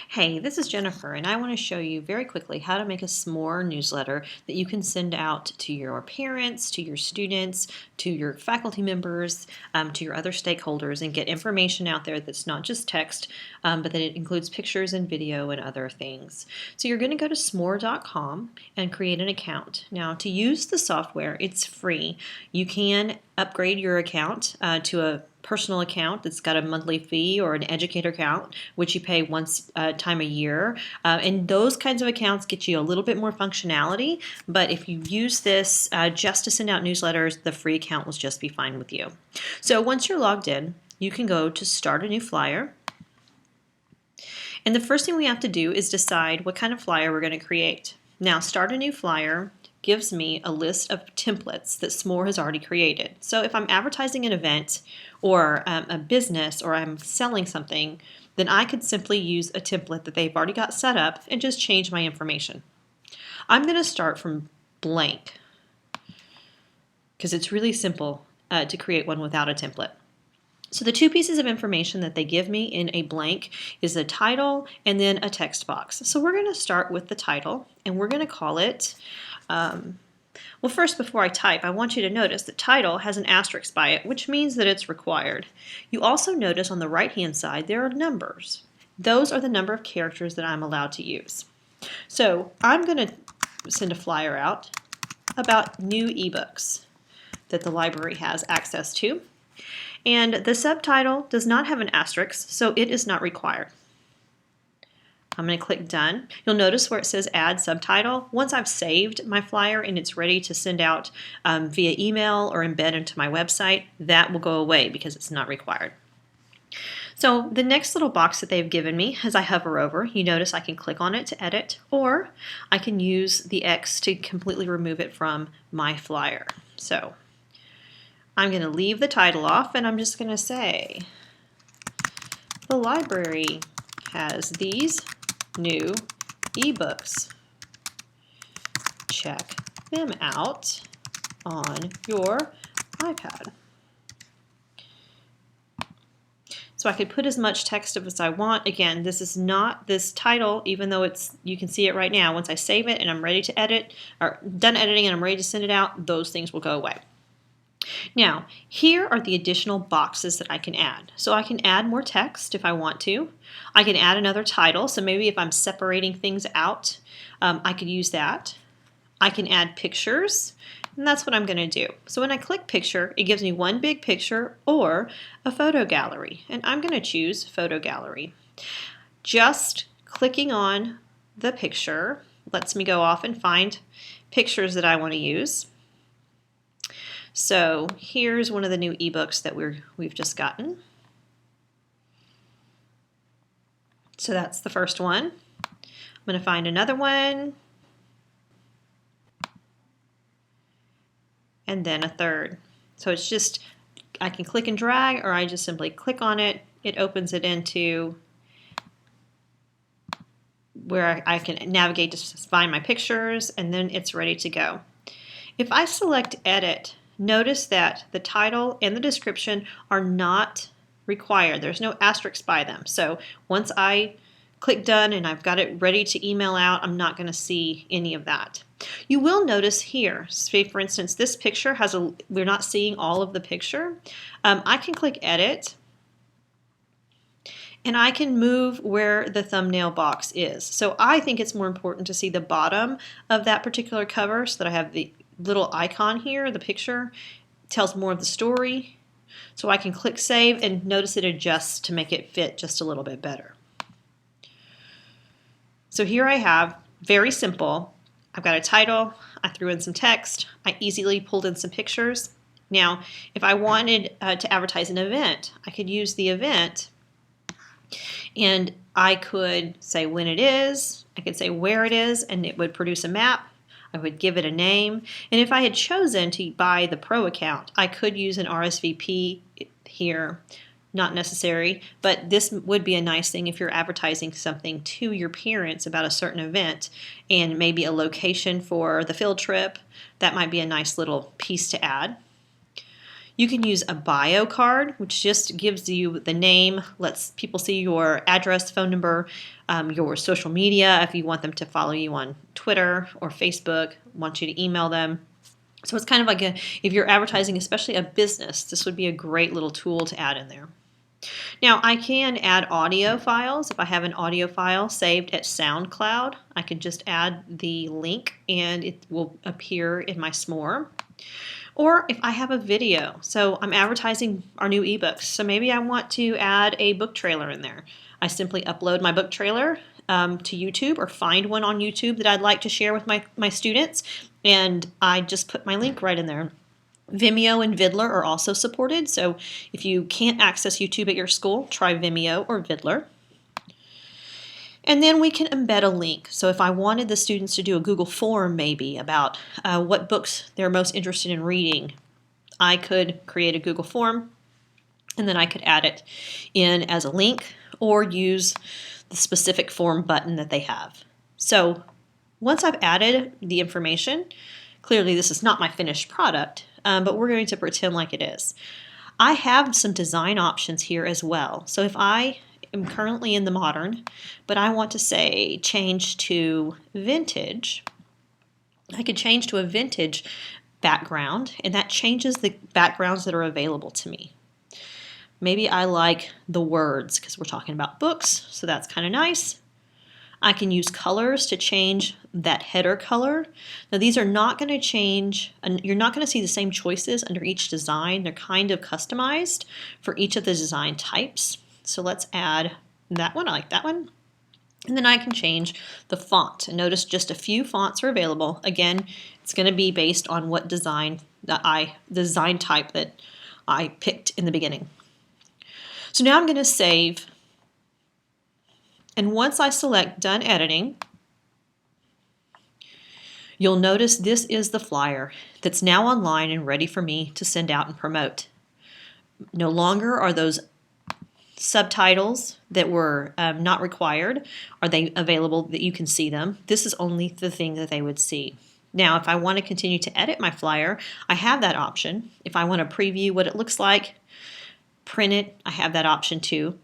Hey, this is Jennifer, and I want to show you very quickly how to make a Smore newsletter that you can send out to your parents, to your students, to your faculty members, to your other stakeholders, and get information out there that's not just text, but that it includes pictures and video and other things. So you're going to go to smore.com and create an account. Now, to use the software, it's free. You can upgrade your account to a personal account that's got a monthly fee, or an educator account, which you pay once time a year. And those kinds of accounts get you a little bit more functionality, but if you use this just to send out newsletters, the free account will just be fine with you. So once you're logged in, you can go to Start a New Flyer. And the first thing we have to do is decide what kind of flyer we're going to create. Now, Start a New Flyer gives me a list of templates that Smore has already created. So if I'm advertising an event or a business, or I'm selling something, then I could simply use a template that they've already got set up and just change my information. I'm going to start from blank because it's really simple to create one without a template. So the two pieces of information that they give me in a blank is a title and then a text box. So we're going to start with the title, and we're going to call it well, first, before I type, I want you to notice the title has an asterisk by it, which means that it's required. You also notice on the right-hand side there are numbers. Those are the number of characters that I'm allowed to use. So I'm going to send a flyer out about new ebooks that the library has access to. And the subtitle does not have an asterisk, so it is not required. I'm going to click Done. You'll notice where it says Add Subtitle. Once I've saved my flyer and it's ready to send out via email or embed into my website, that will go away because it's not required. So the next little box that they've given me, as I hover over, you notice I can click on it to edit, or I can use the X to completely remove it from my flyer. So I'm going to leave the title off, and I'm just going to say, the library has these new ebooks. Check them out on your iPad. So I could put as much text as I want. Again, this is not this title, even though you can see it right now. Once I save it and I'm ready to edit, or done editing and I'm ready to send it out, those things will go away. Now, here are the additional boxes that I can add. So I can add more text if I want to. I can add another title, so maybe if I'm separating things out, I could use that. I can add pictures, and that's what I'm going to do. So when I click picture, it gives me one big picture or a photo gallery, and I'm going to choose photo gallery. Just clicking on the picture lets me go off and find pictures that I want to use. So here's one of the new ebooks that we've just gotten. So that's the first one. I'm going to find another one, and then a third. So it's just, I can click and drag, or I just simply click on it. It opens it into where I can navigate to find my pictures, and then it's ready to go. If I select Edit, notice that the title and the description are not required. There's no asterisk by them. So once I click Done and I've got it ready to email out, I'm not going to see any of that. You will notice here, say for instance, this picture we're not seeing all of the picture. I can click Edit, and I can move where the thumbnail box is. So I think it's more important to see the bottom of that particular cover, so that I have the little icon here, the picture tells more of the story. So I can click Save, and notice it adjusts to make it fit just a little bit better. So here I have, very simple, I've got a title, I threw in some text, I easily pulled in some pictures. Now, if I wanted to advertise an event, I could use the event, and I could say when it is, I could say where it is, and it would produce a map. I would give it a name, and if I had chosen to buy the Pro account, I could use an RSVP here. Not necessary, but this would be a nice thing if you're advertising something to your parents about a certain event, and maybe a location for the field trip. That might be a nice little piece to add. You can use a bio card, which just gives you the name, lets people see your address, phone number, your social media if you want them to follow you on Twitter or Facebook, want you to email them. So it's kind of like if you're advertising, especially a business, this would be a great little tool to add in there. Now, I can add audio files. If I have an audio file saved at SoundCloud, I can just add the link and it will appear in my Smore. Or if I have a video, so I'm advertising our new ebooks, so maybe I want to add a book trailer in there. I simply upload my book trailer to YouTube or find one on YouTube that I'd like to share with my students, and I just put my link right in there. Vimeo and Vidler are also supported, so if you can't access YouTube at your school, try Vimeo or Vidler. And then we can embed a link. So if I wanted the students to do a Google form maybe about what books they're most interested in reading, I could create a Google form and then I could add it in as a link or use the specific form button that they have. So once I've added the information, clearly this is not my finished product, but we're going to pretend like it is. I have some design options here as well. So if I am currently in the modern, but I want to say change to vintage, I could change to a vintage background, and that changes the backgrounds that are available to me. Maybe I like the words because we're talking about books, so that's kind of nice. I can use colors to change that header color. Now these are not going to change, and you're not going to see the same choices under each design. They're kind of customized for each of the design types. So let's add that one. I like that one. And then I can change the font. And notice just a few fonts are available. Again, it's going to be based on what design type that I picked in the beginning. So now I'm going to save. And once I select Done Editing, you'll notice this is the flyer that's now online and ready for me to send out and promote. No longer are those subtitles that were not required, are they available that you can see them. This is only the thing that they would see. Now, if I want to continue to edit my flyer, I have that option. If I want to preview what it looks like, print it, I have that option too.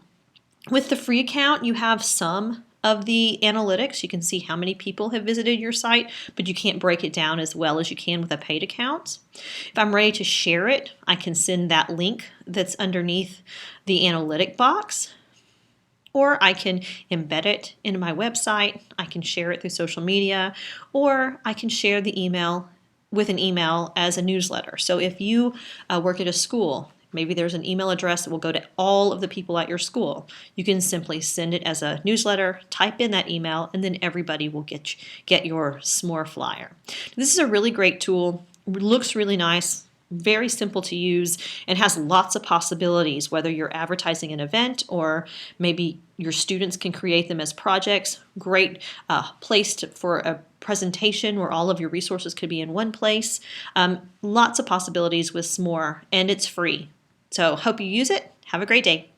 With the free account, you have some of the analytics. You can see how many people have visited your site, but you can't break it down as well as you can with a paid account. If I'm ready to share it, I can send that link that's underneath the analytic box, or I can embed it into my website. I can share it through social media, or I can share the email with an email as a newsletter. So if you work at a school, maybe there's an email address that will go to all of the people at your school. You can simply send it as a newsletter, type in that email, and then everybody will get your Smore flyer. This is a really great tool. It looks really nice, very simple to use, and has lots of possibilities, whether you're advertising an event or maybe your students can create them as projects. Great place for a presentation where all of your resources could be in one place. Lots of possibilities with Smore, and it's free. So hope you use it. Have a great day.